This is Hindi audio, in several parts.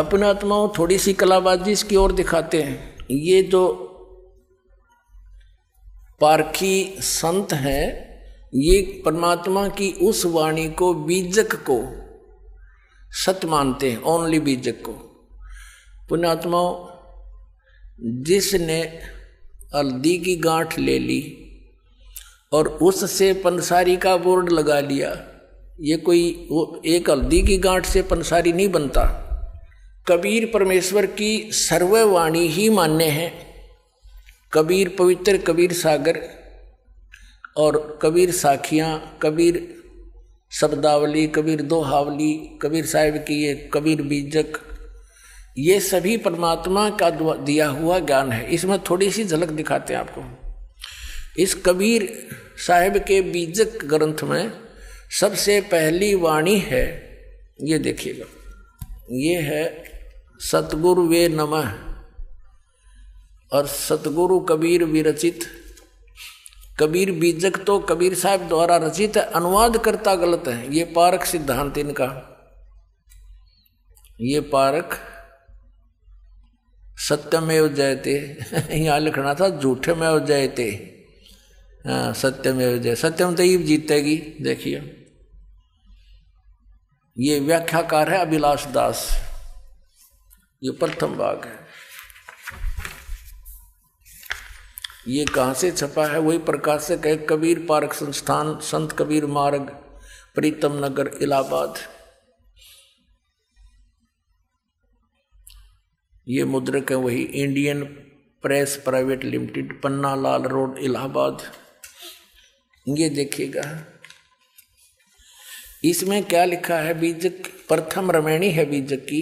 अपने आत्माओं थोड़ी सी कलाबाजी इसकी ओर दिखाते हैं। ये जो पारखी संत हैं ये परमात्मा की उस वाणी को, बीजक को सत्य मानते हैं, ओनली बीजक को। पुण्यात्माओं, जिसने हल्दी की गांठ ले ली और उससे पंसारी का बोर्ड लगा लिया, ये कोई वो एक हल्दी की गांठ से पंसारी नहीं बनता। कबीर परमेश्वर की सर्ववाणी ही मान्य है। कबीर पवित्र, कबीर सागर और कबीर साखियाँ, कबीर शब्दावली, कबीर दोहावली, कबीर साहिब की ये कबीर बीजक, ये सभी परमात्मा का दिया हुआ ज्ञान है। इसमें थोड़ी सी झलक दिखाते हैं आपको। इस कबीर साहिब के बीजक ग्रंथ में सबसे पहली वाणी है, ये देखिएगा, ये है सतगुरु वे नमः और सतगुरु कबीर विरचित। कबीर बीजक तो कबीर साहब द्वारा रचित है, अनुवाद करता गलत है। ये पारक सिद्धांत इनका, ये पारक सत्यमेव जयते यहाँ लिखना था झूठमेव जयते। हाँ, सत्यमेव जय, सत्यम तो ही जीतेगी। देखिए ये व्याख्याकार है अभिलाष दास, ये प्रथम भाग है। ये कहाँ से छपा है? वही प्रकाशक है, कबीर पारक संस्थान, संत कबीर मार्ग, प्रीतम नगर, इलाहाबाद। ये मुद्रक है वही, Indian press private limited, Panna Lal road, Allahabad. ये देखिएगा इसमें क्या लिखा है। बीजक प्रथम रमैणी है बीजक की,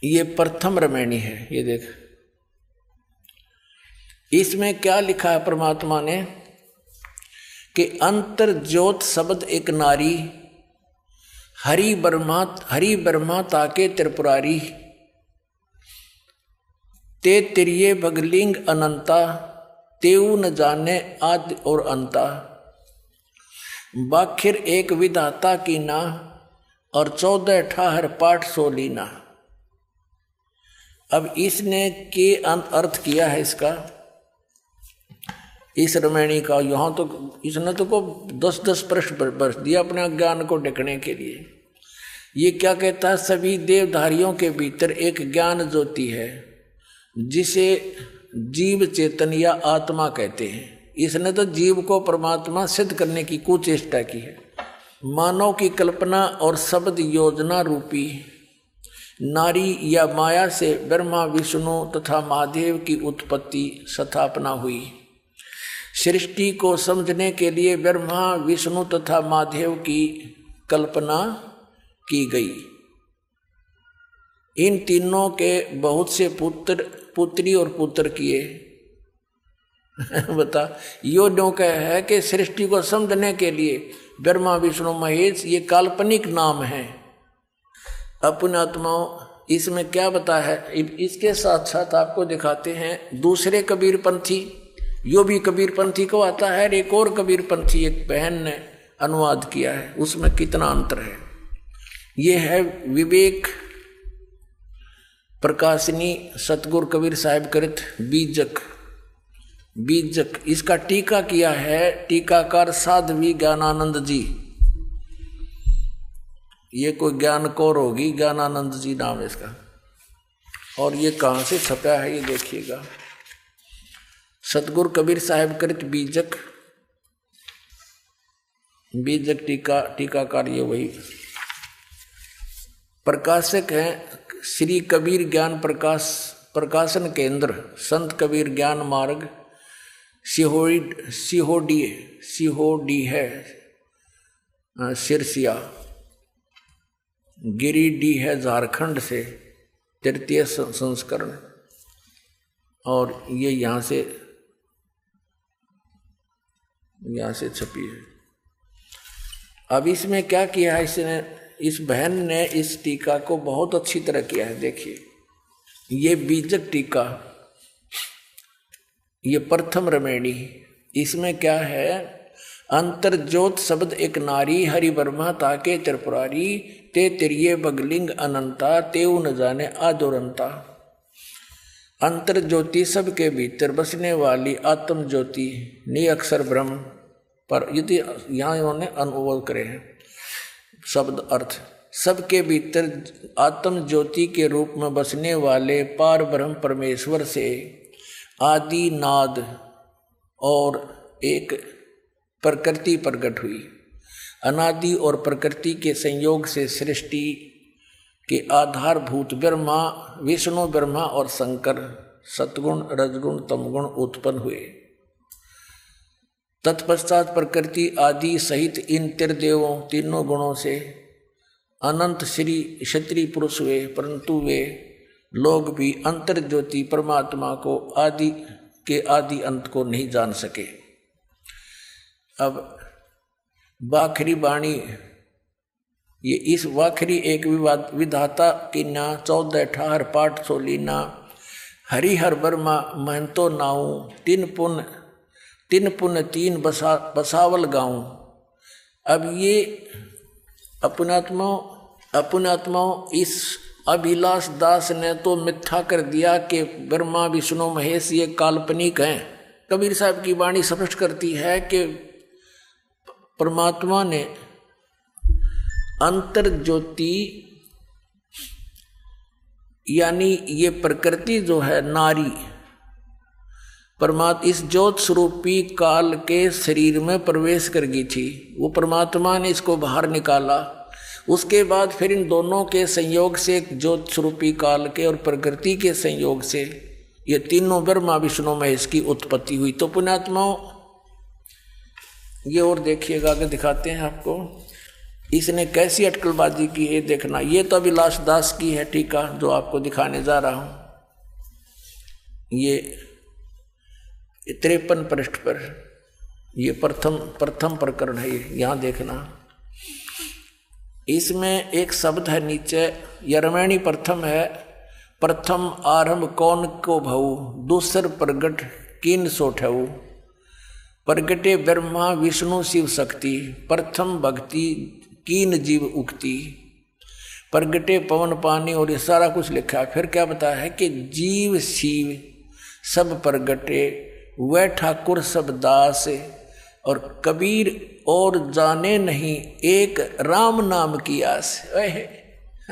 ये प्रथम रमैणी है। ये देख इसमें क्या लिखा है परमात्मा ने कि अंतर ज्योत शब्द एक नारी, हरि ब्रह्मा ताके त्रिपुरारी, ते तिरिये भगलिंग अनंता, तेऊ न जाने आदि और अंता, बाखिर एक विधाता की ना, और 14 ठाहर पाठ सोलीना। अब इसने के अर्थ किया है इसका, इस रमैणी का। यहाँ तो इसने तो को 10-10 प्रश्न बरस दिया अपने ज्ञान को ढकने के लिए। ये क्या कहता है? सभी देवधारियों के भीतर एक ज्ञान ज्योति है जिसे जीव चेतन या आत्मा कहते हैं। इसने तो जीव को परमात्मा सिद्ध करने की कुचेष्टा की है। मानव की कल्पना और शब्द योजना रूपी नारी या माया से ब्रह्मा विष्णु तथा महादेव की उत्पत्ति स्थापना हुई। सृष्टि को समझने के लिए ब्रह्मा विष्णु तथा महादेव की कल्पना की गई। इन तीनों के बहुत से पुत्री और पुत्र किए। बता, यो ड्यों का है कि सृष्टि को समझने के लिए ब्रह्मा विष्णु महेश ये काल्पनिक नाम है। अपने आत्माओं इसमें क्या बता है, इसके साथ साथ आपको दिखाते हैं दूसरे कबीर पंथी। यो भी कबीर पंथी को आता है, एक और कबीर पंथी एक बहन ने अनुवाद किया है, उसमें कितना अंतर है। ये है विवेक प्रकाशिनी सतगुरु कबीर साहिब कृत बीजक। बीजक इसका टीका किया है टीकाकार साध्वी ज्ञानानंद जी। ये कोई ज्ञान कौर होगी, ज्ञानानंद जी नाम है इसका। और ये कहाँ से छपा है ये देखिएगा, सतगुरु कबीर साहिब कृत बीजक। बीजक टीकाकार ये वही प्रकाशक हैं श्री कबीर ज्ञान प्रकाशन केंद्र, संत कबीर ज्ञान मार्ग, सिहोडी है सिरसिया, गिरिडीह है झारखंड से, तृतीय संस्करण। और ये यहाँ से छपी है। अब इसमें क्या किया है इसने, इस बहन ने इस टीका को बहुत अच्छी तरह किया है। देखिए ये बीजक टीका, ये प्रथम रमैणी। इसमें क्या है, अंतर ज्योत शब्द एक नारी, हरि ब्रह्मा ताके त्रिपुरारी, ते तिरिये बगलिंग अनंता, तेऊ न जाने आदोरंता। अंतर ज्योति सबके भीतर बसने वाली आत्म ज्योति निअक्षर ब्रह्म, पर यदि यहाँ इन्होंने अनुवाद करे हैं शब्द अर्थ, सबके भीतर आत्म ज्योति के रूप में बसने वाले पार ब्रह्म परमेश्वर से आदि नाद और एक प्रकृति प्रकट हुई। अनादि और प्रकृति के संयोग से सृष्टि के आधारभूत ब्रह्मा, विष्णु ब्रह्मा और शंकर सतगुण रजगुण तमगुण उत्पन्न हुए। तत्पश्चात प्रकृति आदि सहित इन त्रिदेवों तीनों गुणों से अनंत श्री क्षत्रिय पुरुष हुए, परंतु वे लोग भी अंतर ज्योति परमात्मा को आदि के आदि अंत को नहीं जान सके। अब वाखरी वाणी, ये इस वाखरी एक विधाता की ना 14 ठाहर पाठ सोलीना, हरिहर वर्मा महंतो नाऊ, तीन पुन तीन बसावल गाऊं। अब ये अपनात्माओं इस अभिलाष दास ने तो मिथ्या कर दिया कि ब्रह्मा विष्णु महेश ये काल्पनिक हैं। कबीर साहब की वाणी स्पष्ट करती है कि परमात्मा ने अंतर ज्योति यानी ये प्रकृति जो है नारी, परमात्मा इस ज्योत स्वरूपी काल के शरीर में प्रवेश कर गई थी। वो परमात्मा ने इसको बाहर निकाला। उसके बाद फिर इन दोनों के संयोग से ज्योत स्वरूपी काल के और प्रकृति के संयोग से ये तीनों ब्रह्मा विष्णु महेश की उत्पत्ति हुई। तो पुण्यात्माओं ये और देखिएगा, आगे दिखाते हैं आपको इसने कैसी अटकलबाजी की है। देखना, ये तो अभिलाष दास की है टीका जो आपको दिखाने जा रहा हूं। ये 53 पृष्ठ पर ये प्रथम प्रकरण है। यहां देखना, इसमें एक शब्द है नीचे, यरमैणी प्रथम है। प्रथम आरंभ कौन को भऊ, दूसर प्रगट किन सोठऊ। प्रगटे ब्रह्मा विष्णु शिव शक्ति, प्रथम भक्ति कीन जीव उक्ति। प्रगटे पवन पानी, और ये सारा कुछ लिखा है। फिर क्या बताया है कि जीव शिव सब प्रगटे, वह ठाकुर सब दास, और कबीर और जाने नहीं एक राम नाम की आस।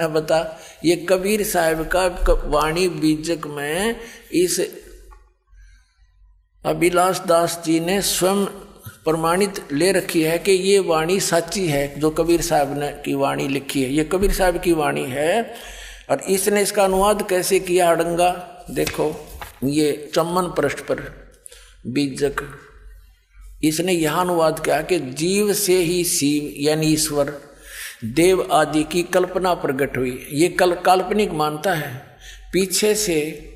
बता, ये कबीर साहब का वाणी बीजक में इस अभिलाष दास जी ने स्वयं प्रमाणित ले रखी है कि ये वाणी सच्ची है जो कबीर साहब ने की वाणी लिखी है। ये कबीर साहब की वाणी है। और इसने इसका अनुवाद कैसे किया हड़ंगा, देखो ये 54 पृष्ठ पर बीजक, इसने यहाँ अनुवाद किया कि जीव से ही शिव यानी ईश्वर देव आदि की कल्पना प्रकट हुई। ये काल्पनिक मानता है, पीछे से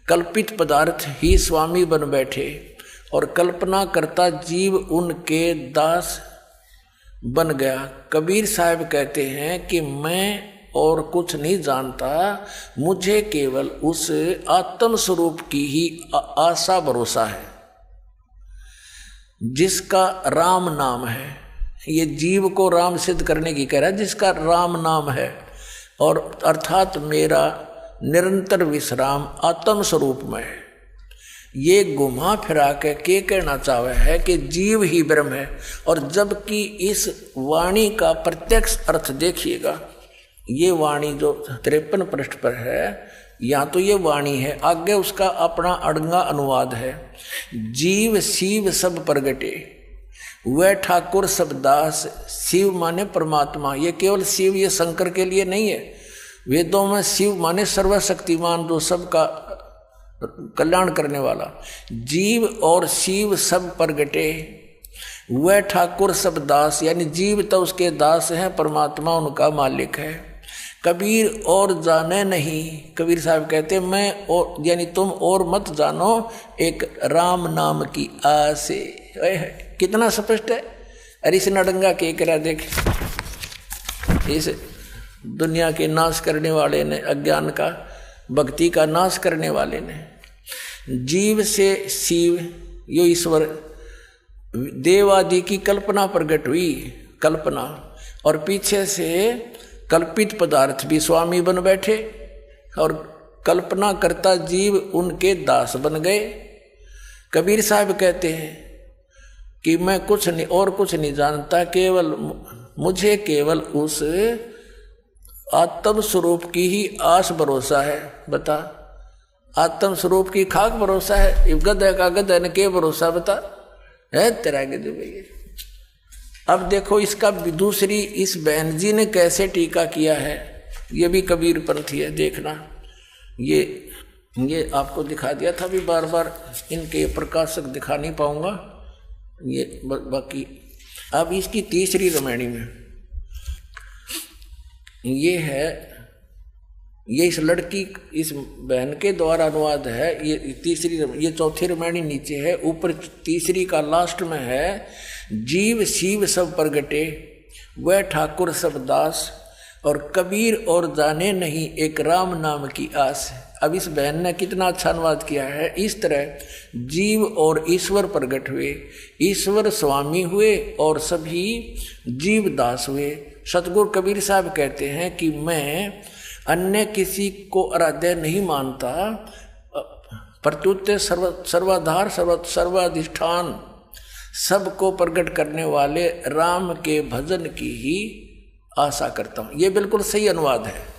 कल्पित पदार्थ ही स्वामी बन बैठे और कल्पना करता जीव उनके दास बन गया। कबीर साहब कहते हैं कि मैं और कुछ नहीं जानता, मुझे केवल उस आत्म स्वरूप की ही आशा भरोसा है जिसका राम नाम है। ये जीव को राम सिद्ध करने की कह रहा है, जिसका राम नाम है, और अर्थात मेरा निरंतर विश्राम आत्म स्वरूप में है। ये घुमा फिरा के कहना चाहे है कि जीव ही ब्रह्म है। और जबकि इस वाणी का प्रत्यक्ष अर्थ देखिएगा, ये वाणी जो 53 पृष्ठ पर है, या तो ये वाणी है, आगे उसका अपना अड़ंगा अनुवाद है। जीव शिव सब प्रगटे, वह ठाकुर सब दास। शिव माने परमात्मा, ये केवल शिव ये शंकर के लिए नहीं है। वेदों में शिव माने सर्वशक्तिमान, जो सबका कल्याण करने वाला। जीव और शिव सब प्रगटे, वह ठाकुर सब दास, यानी जीव तो उसके दास हैं, परमात्मा उनका मालिक है। कबीर और जाने नहीं, कबीर साहब कहते मैं और यानी तुम और मत जानो एक राम नाम की आस। कितना स्पष्ट है। अरे इस नडंगा के करा देख, इस दुनिया के नाश करने वाले ने, अज्ञान का भक्ति का नाश करने वाले ने, जीव से शिव यो ईश्वर देव आदि की कल्पना प्रकट हुई, कल्पना, और पीछे से कल्पित पदार्थ भी स्वामी बन बैठे और कल्पना करता जीव उनके दास बन गए। कबीर साहब कहते हैं कि मैं कुछ नहीं और कुछ नहीं जानता, केवल मुझे केवल उस आत्म स्वरूप की ही आस भरोसा है। बता, आत्म स्वरूप की खाक भरोसा है, गधा का गधा ने के भरोसा बता है तेरा गधे भैया। अब देखो इसका दूसरी इस बहन जी ने कैसे टीका किया है, ये भी कबीर पंथी है, देखना। ये आपको दिखा दिया था, भी बार बार इनके प्रकाशक दिखा नहीं पाऊंगा ये बाकी। अब इसकी तीसरी रामायणी में ये है, ये इस लड़की इस बहन के द्वारा अनुवाद है। ये तीसरी, ये चौथी रामायणी नीचे है, ऊपर तीसरी का लास्ट में है, जीव शिव सब प्रगटे वह ठाकुर सब दास, और कबीर और जाने नहीं एक राम नाम की आस। अब इस बहन ने कितना अच्छा अनुवाद किया है। इस तरह जीव और ईश्वर प्रकट हुए, ईश्वर स्वामी हुए और सभी जीव दास हुए। सतगुरु कबीर साहब कहते हैं कि मैं अन्य किसी को आराध्य नहीं मानता, प्रत्युत सर्वाधार सर्वाधिष्ठान सबको प्रकट करने वाले राम के भजन की ही आशा करता हूँ। ये बिल्कुल सही अनुवाद है।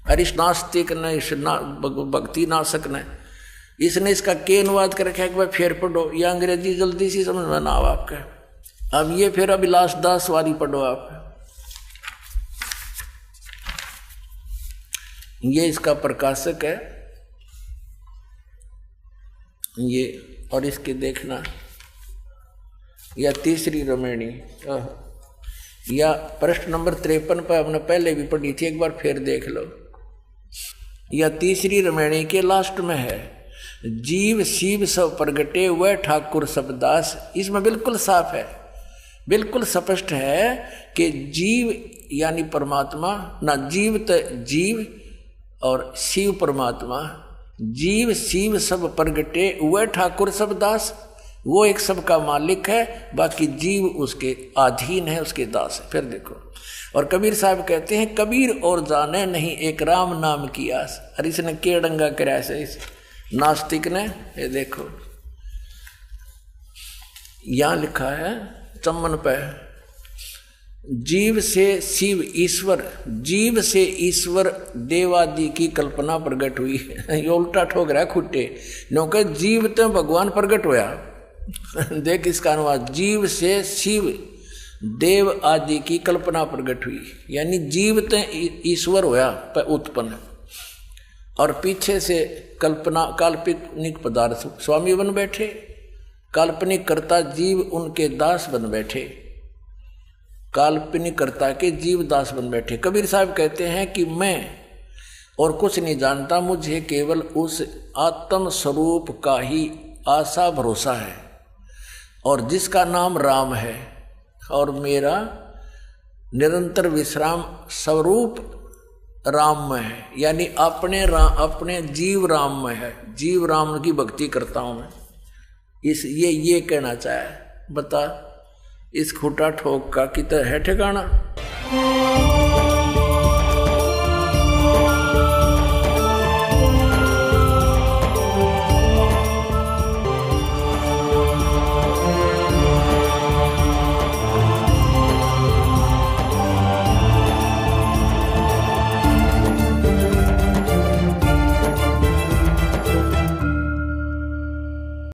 अरिश नास्तिक ने इस भक्ति नाशक ने इसने इसका के अनुवाद कर रखा है कि भाई फिर पढ़ो, या अंग्रेजी जल्दी सी समझ में ना आओ आपका। अब ये फिर अभिलाष दास वाली पढ़ो आप, ये इसका प्रकाशक है ये। और इसके देखना, या तीसरी रामायणी या प्रश्न नंबर 53 पर हमने पहले भी पढ़ी थी, एक बार फिर देख लो। या तीसरी रामायणी के लास्ट में है, जीव शिव सब प्रगटे वह ठाकुर सब दास। इसमें बिल्कुल साफ है, बिल्कुल स्पष्ट है कि जीव यानी परमात्मा ना, जीव तो जीव और शिव परमात्मा, जीव शिव सब प्रगटे वह ठाकुर सब दास। वो एक सबका मालिक है, बाकी जीव उसके अधीन है, उसके दास है। फिर देखो, और कबीर साहब कहते हैं कबीर और जाने नहीं एक राम नाम की आस। और इसने के डंगा कराया से इस नास्तिक ने, ये देखो यहां लिखा है चम्मन पे, जीव से शिव ईश्वर, जीव से ईश्वर देवादि की कल्पना प्रकट हुई है। ये उल्टा ठोक रहा है खुट्टे, क्योंकि जीव तो भगवान प्रकट होया। देख इसका अनुवाद, जीव से शिव देव आदि की कल्पना प्रकट हुई, यानी जीव तो ईश्वर होया पर उत्पन्न, और पीछे से कल्पना काल्पनिक पदार्थ स्वामी बन बैठे, काल्पनिक कर्ता जीव उनके दास बन बैठे, काल्पनिक कर्ता के जीव दास बन बैठे। कबीर साहब कहते हैं कि मैं और कुछ नहीं जानता, मुझे केवल उस आत्म स्वरूप का ही आशा भरोसा है, और जिसका नाम राम है, और मेरा निरंतर विश्राम स्वरूप राम में है, यानी अपने जीव राम में है, जीव राम की भक्ति करता हूं मैं। ये कहना चाहे, बता इस खूटा ठोक का कितना है ठिकाना।